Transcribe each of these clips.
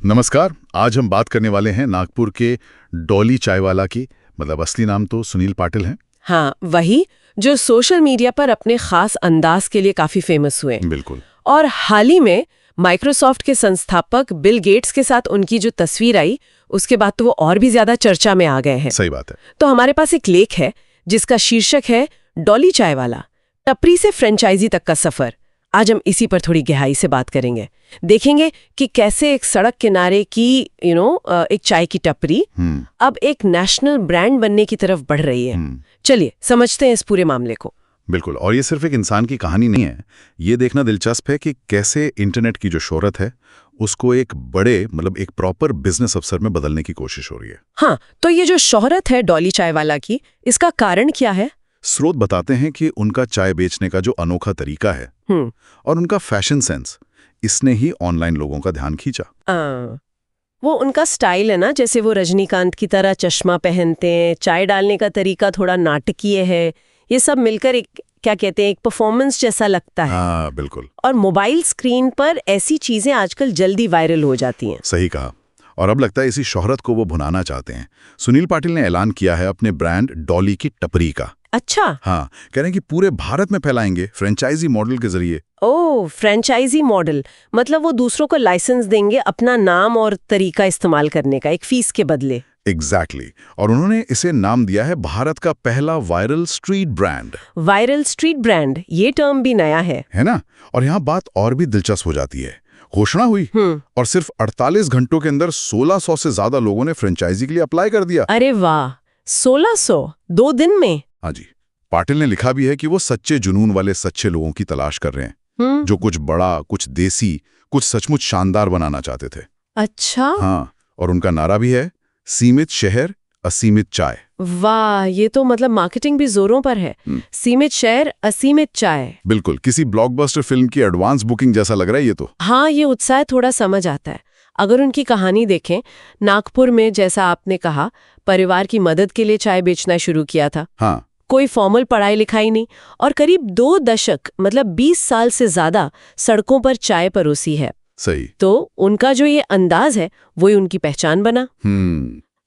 नमस्कार। आज हम बात करने वाले हैं नागपुर के डॉली चायवाला की। मतलब असली नाम तो सुनील पाटिल हैं। हाँ, वही जो सोशल मीडिया पर अपने खास अंदाज के लिए काफी फेमस हुए। बिल्कुल। और हाल ही में माइक्रोसॉफ्ट के संस्थापक बिल गेट्स के साथ उनकी जो तस्वीर आई, उसके बाद तो वो और भी ज्यादा चर्चा में आ गए हैं। सही बात है। तो हमारे पास एक लेख है जिसका शीर्षक है डॉली चायवाला, टपरी से फ्रेंचाइजी तक का सफर। आज हम इसी पर थोड़ी गहराई से बात करेंगे। देखेंगे कि कैसे एक सड़क किनारे की एक चाय की टपरी अब एक नेशनल ब्रांड बनने की तरफ बढ़ रही है। चलिए समझते हैं इस पूरे मामले को। बिल्कुल। और ये सिर्फ एक इंसान की कहानी नहीं है। ये देखना दिलचस्प है कि कैसे इंटरनेट की जो शोहरत है उसको एक बड़े एक प्रॉपर बिजनेस अवसर में बदलने की कोशिश हो रही है। हाँ, तो ये जो शोहरत है डॉली चायवाला की, इसका कारण क्या है? स्रोत बताते हैं कि उनका चाय बेचने का जो अनोखा तरीका है और उनका फैशन सेंस, इसने ही ऑनलाइन लोगों का ध्यान खींचा। वो उनका स्टाइल है ना, जैसे वो रजनीकांत की तरह चश्मा पहनते हैं, चाय डालने का तरीका थोड़ा नाटकीय है, ये सब मिलकर एक क्या कहते हैं, एक परफॉर्मेंस जैसा लगता है। हाँ बिल्कुल। और मोबाइल स्क्रीन पर ऐसी चीजें आजकल जल्दी वायरल हो जाती हैं। सही कहा। और अब लगता है इसी शोहरत को वो भुनाना चाहते हैं। सुनील पाटिल ने ऐलान किया है अपने ब्रांड डॉली की टपरी का। अच्छा। हाँ, कह रहे हैं कि पूरे भारत में फैलाएंगे फ्रेंचाइजी मॉडल के जरिए। ओह, फ्रेंचाइजी मॉडल, मतलब वो दूसरों को लाइसेंस देंगे अपना नाम और तरीका इस्तेमाल करने का, एक फीस के बदले। एग्जैक्टली। और उन्होंने इसे नाम दिया है भारत का पहला viral street brand. Viral street brand, ये टर्म भी नया है ना? और यहाँ बात और भी दिलचस्प हो जाती है। घोषणा हुई और सिर्फ 48 घंटों के अंदर 1600 से ज्यादा लोगों ने फ्रेंचाइजी के लिए अप्लाई कर दिया। अरे वाह, 1600 2 दिन में? हाँ जी। पाटिल ने लिखा भी है कि वो सच्चे जुनून वाले सच्चे लोगों की तलाश कर रहे हैं, जो कुछ बड़ा, कुछ देसी, कुछ सचमुच शानदार बनाना चाहते थे। अच्छा। हाँ, और उनका नारा भी है, सीमित शहर असीमित चाय। वाह, ये तो मतलब मार्केटिंग भी जोरों पर है। सीमित शहर असीमित चाय। बिल्कुल, किसी ब्लॉकबस्टर फिल्म की एडवांस बुकिंग जैसा लग रहा है ये तो। हाँ, ये उत्साह थोड़ा समझ आता है। अगर उनकी कहानी देखें, नागपुर में जैसा आपने कहा, परिवार की मदद के लिए चाय बेचना शुरू किया था। हाँ, कोई फॉर्मल पढ़ाई लिखाई नहीं, और करीब 2 दशक मतलब 20 साल से ज्यादा सड़कों पर चाय परोसी है। सही। तो उनका जो ये अंदाज है वही उनकी पहचान बना।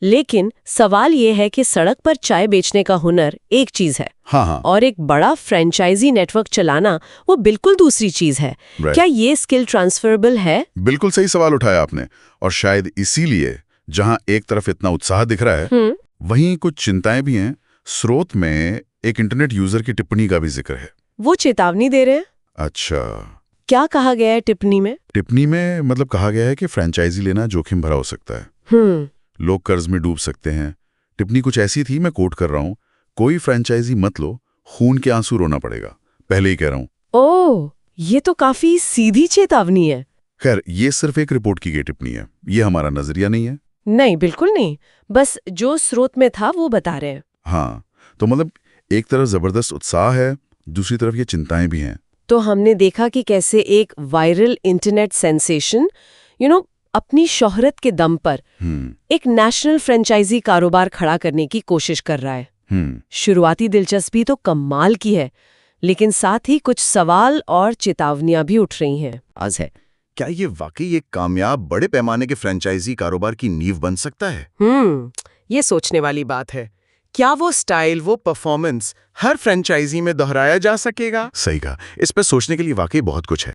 लेकिन सवाल ये है कि सड़क पर चाय बेचने का हुनर एक चीज है, हाँ। और एक बड़ा फ्रेंचाइजी नेटवर्क चलाना वो बिल्कुल दूसरी चीज है। क्या ये स्किल ट्रांसफरेबल है? बिल्कुल सही सवाल उठाया आपने। और शायद इसीलिए जहां एक तरफ इतना उत्साह दिख रहा है, वहीं कुछ चिंताएं भी हैं। स्रोत में एक इंटरनेट यूजर की टिप्पणी का भी जिक्र है। वो चेतावनी दे रहे हैं? अच्छा, क्या कहा गया है टिप्पणी में? टिप्पणी में कहा गया है कि फ्रेंचाइजी लेना जोखिम भरा हो सकता है, लोग कर्ज में डूब सकते हैं। टिप्पणी कुछ ऐसी थी, मैं कोट कर रहा हूं, कोई फ्रेंचाइजी मत लो, खून के आंसू रोना पड़ेगा। पहले ही कह रहा हूं। ओह, ये तो काफी सीधी चेतावनी है। खैर, ये सिर्फ एक रिपोर्ट की गई टिप्पणी है, ये हमारा नजरिया नहीं है। नहीं, बिल्कुल नहीं, बस जो स्रोत में था वो बता रहे हैं। हाँ, तो एक तरफ जबरदस्त उत्साह है, दूसरी तरफ ये चिंताएं भी हैं। तो हमने देखा कि कैसे एक वायरल इंटरनेट सेंसेशन अपनी शोहरत के दम पर एक नेशनल फ्रेंचाइजी कारोबार खड़ा करने की कोशिश कर रहा है। शुरुआती दिलचस्पी तो कमाल की है, लेकिन साथ ही कुछ सवाल और चेतावनियां भी उठ रही हैं। आज है, क्या ये वाकई एक कामयाब बड़े पैमाने के फ्रेंचाइजी कारोबार की नींव बन सकता है? ये सोचने वाली बात है। क्या वो स्टाइल, वो परफॉर्मेंस हर फ्रेंचाइजी में दोहराया जा सकेगा? सही कहा। इस पर सोचने के लिए वाकई बहुत कुछ है।